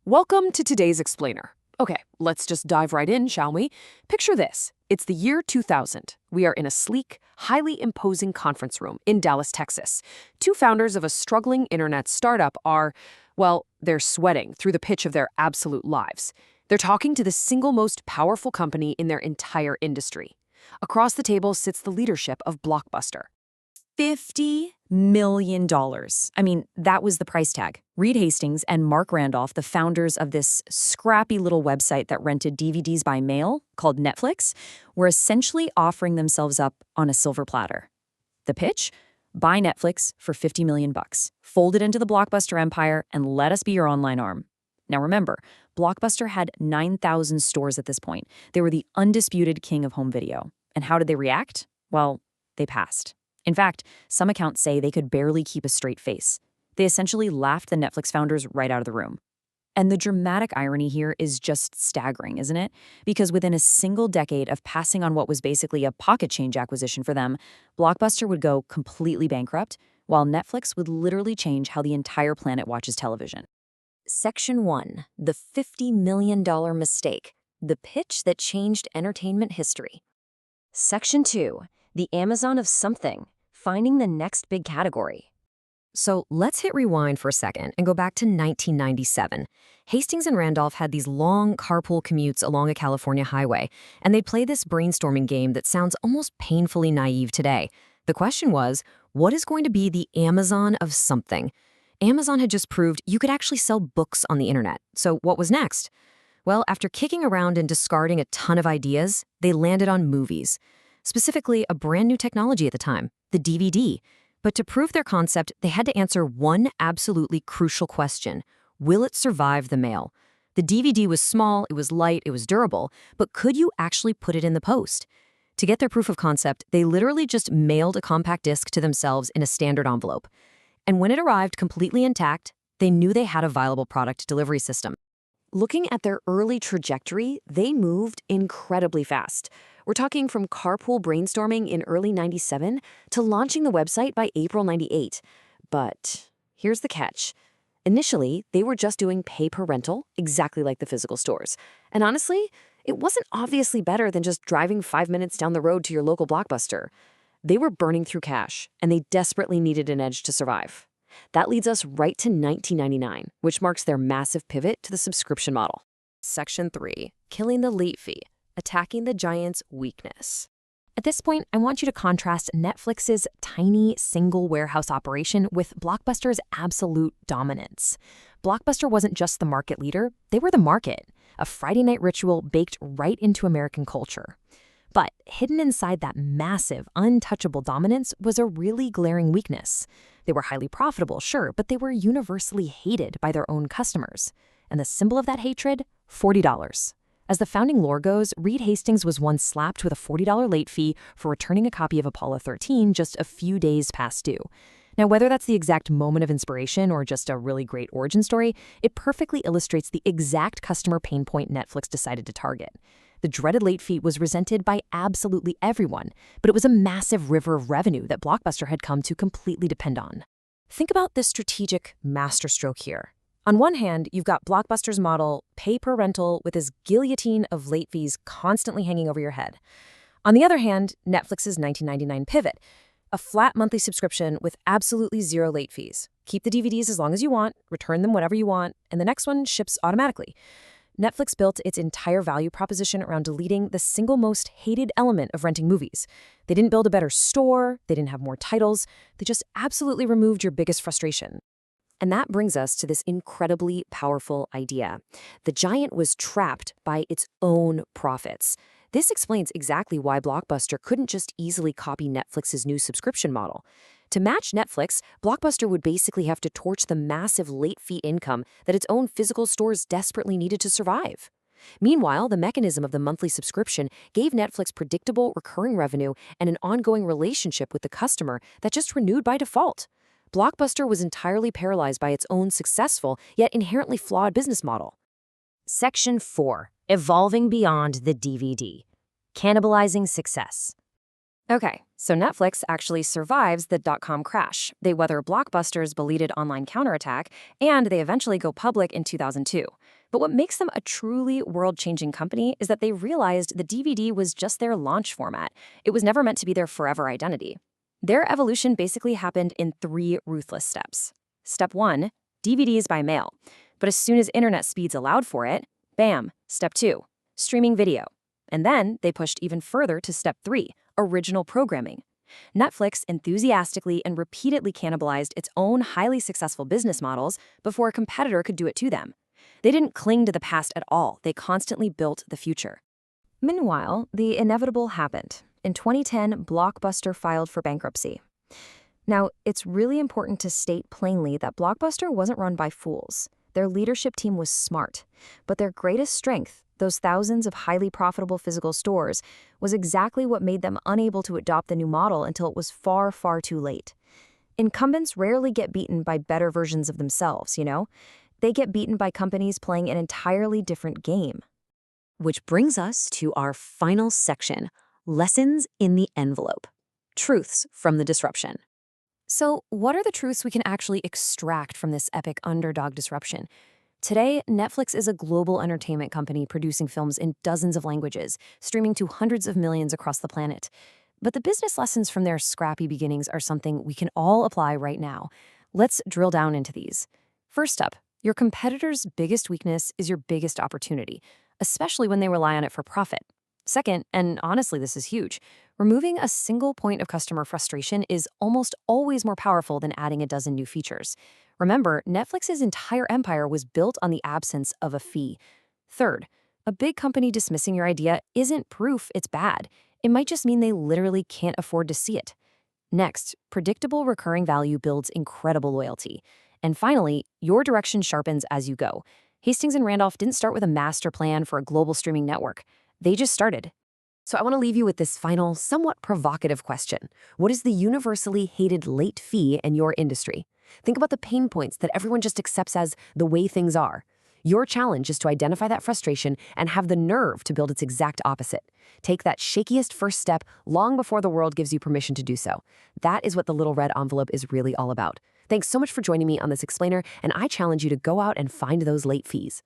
Welcome to today's explainer. Okay, let's just dive right in, shall we? Picture this. It's the year 2000. We are in a sleek, highly imposing conference room in Dallas, Texas. Two founders of a struggling internet startup are, well, they're sweating through the pitch of their absolute lives. They're talking to the single most powerful company in their entire industry. Across the table sits the leadership of Blockbuster. $50 million. I mean, that was the price tag. Reed Hastings and Mark Randolph, the founders of this scrappy little website that rented DVDs by mail called Netflix, were essentially offering themselves up on a silver platter. The pitch? Buy Netflix for $50 million. Fold it into the Blockbuster empire and let us be your online arm. Now remember, Blockbuster had 9,000 stores at this point. They were the undisputed king of home video. And how did they react? Well, they passed. In fact, some accounts say they could barely keep a straight face. They essentially laughed the Netflix founders right out of the room. And the dramatic irony here is just staggering, isn't it? Because within a single decade of passing on what was basically a pocket change acquisition for them, Blockbuster would go completely bankrupt, while Netflix would literally change how the entire planet watches television. Section 1. The $50 million mistake. The pitch that changed entertainment history. Section 2. The Amazon of something. Finding the next big category. So let's hit rewind for a second and go back to 1997. Hastings and Randolph had these long carpool commutes along a California highway, and they'd play this brainstorming game that sounds almost painfully naive today. The question was, what is going to be the Amazon of something? Amazon had just proved you could actually sell books on the internet. So what was next? Well, after kicking around and discarding a ton of ideas, they landed on movies. Specifically, a brand new technology at the time, the DVD. But to prove their concept, they had to answer one absolutely crucial question. Will it survive the mail? The DVD was small, it was light, it was durable, but could you actually put it in the post? To get their proof of concept, they literally just mailed a compact disc to themselves in a standard envelope. And when it arrived completely intact, they knew they had a viable product delivery system. Looking at their early trajectory, they moved incredibly fast. We're talking from carpool brainstorming in early 97 to launching the website by April 98. But here's the catch. Initially, they were just doing pay-per-rental, exactly like the physical stores. And honestly, it wasn't obviously better than just driving 5 minutes down the road to your local Blockbuster. They were burning through cash, and they desperately needed an edge to survive. That leads us right to 1999, which marks their massive pivot to the subscription model. Section 3. Killing the late fee. Attacking the giant's weakness. At this point, I want you to contrast Netflix's tiny single warehouse operation with Blockbuster's absolute dominance. Blockbuster wasn't just the market leader, they were the market, a Friday night ritual baked right into American culture. But hidden inside that massive, untouchable dominance was a really glaring weakness. They were highly profitable, sure, but they were universally hated by their own customers. And the symbol of that hatred? $40. As the founding lore goes, Reed Hastings was once slapped with a $40 late fee for returning a copy of Apollo 13 just a few days past due. Now, whether that's the exact moment of inspiration or just a really great origin story, it perfectly illustrates the exact customer pain point Netflix decided to target. The dreaded late fee was resented by absolutely everyone, but it was a massive river of revenue that Blockbuster had come to completely depend on. Think about this strategic masterstroke here. On one hand, you've got Blockbuster's model, pay-per-rental, with this guillotine of late fees constantly hanging over your head. On the other hand, Netflix's 1999 pivot, a flat monthly subscription with absolutely zero late fees. Keep the DVDs as long as you want, return them whenever you want, and the next one ships automatically. Netflix built its entire value proposition around deleting the single most hated element of renting movies. They didn't build a better store, they didn't have more titles, they just absolutely removed your biggest frustration. And that brings us to this incredibly powerful idea. The giant was trapped by its own profits. This explains exactly why Blockbuster couldn't just easily copy Netflix's new subscription model. To match Netflix, Blockbuster would basically have to torch the massive late fee income that its own physical stores desperately needed to survive. Meanwhile, the mechanism of the monthly subscription gave Netflix predictable, recurring revenue and an ongoing relationship with the customer that just renewed by default. Blockbuster was entirely paralyzed by its own successful, yet inherently flawed business model. Section 4. Evolving beyond the DVD. Cannibalizing success. Okay, so Netflix actually survives the dot-com crash. They weather Blockbuster's beleaguered online counterattack, and they eventually go public in 2002. But what makes them a truly world-changing company is that they realized the DVD was just their launch format. It was never meant to be their forever identity. Their evolution basically happened in 3 ruthless steps. Step 1, DVDs by mail. But as soon as internet speeds allowed for it, bam, step 2, streaming video. And then they pushed even further to step 3, original programming. Netflix enthusiastically and repeatedly cannibalized its own highly successful business models before a competitor could do it to them. They didn't cling to the past at all. They constantly built the future. Meanwhile, the inevitable happened. In 2010, Blockbuster filed for bankruptcy. Now, it's really important to state plainly that Blockbuster wasn't run by fools. Their leadership team was smart, but their greatest strength, those thousands of highly profitable physical stores, was exactly what made them unable to adopt the new model until it was far, far too late. Incumbents rarely get beaten by better versions of themselves, you know? They get beaten by companies playing an entirely different game. Which brings us to our final section, lessons in the envelope. Truths from the disruption. So, what are the truths we can actually extract from this epic underdog disruption? Today, Netflix is a global entertainment company producing films in dozens of languages, streaming to hundreds of millions across the planet. But the business lessons from their scrappy beginnings are something we can all apply right now. Let's drill down into these. First up, your competitor's biggest weakness is your biggest opportunity, especially when they rely on it for profit. Second, and honestly this is huge, removing a single point of customer frustration is almost always more powerful than adding a dozen new features. Remember, Netflix's entire empire was built on the absence of a fee. Third, a big company dismissing your idea isn't proof it's bad. It might just mean they literally can't afford to see it. Next, predictable recurring value builds incredible loyalty. And finally, your direction sharpens as you go. Hastings and Randolph didn't start with a master plan for a global streaming network. They just started. So I want to leave you with this final, somewhat provocative question. What is the universally hated late fee in your industry? Think about the pain points that everyone just accepts as the way things are. Your challenge is to identify that frustration and have the nerve to build its exact opposite. Take that shakiest first step long before the world gives you permission to do so. That is what the little red envelope is really all about. Thanks so much for joining me on this explainer, and I challenge you to go out and find those late fees.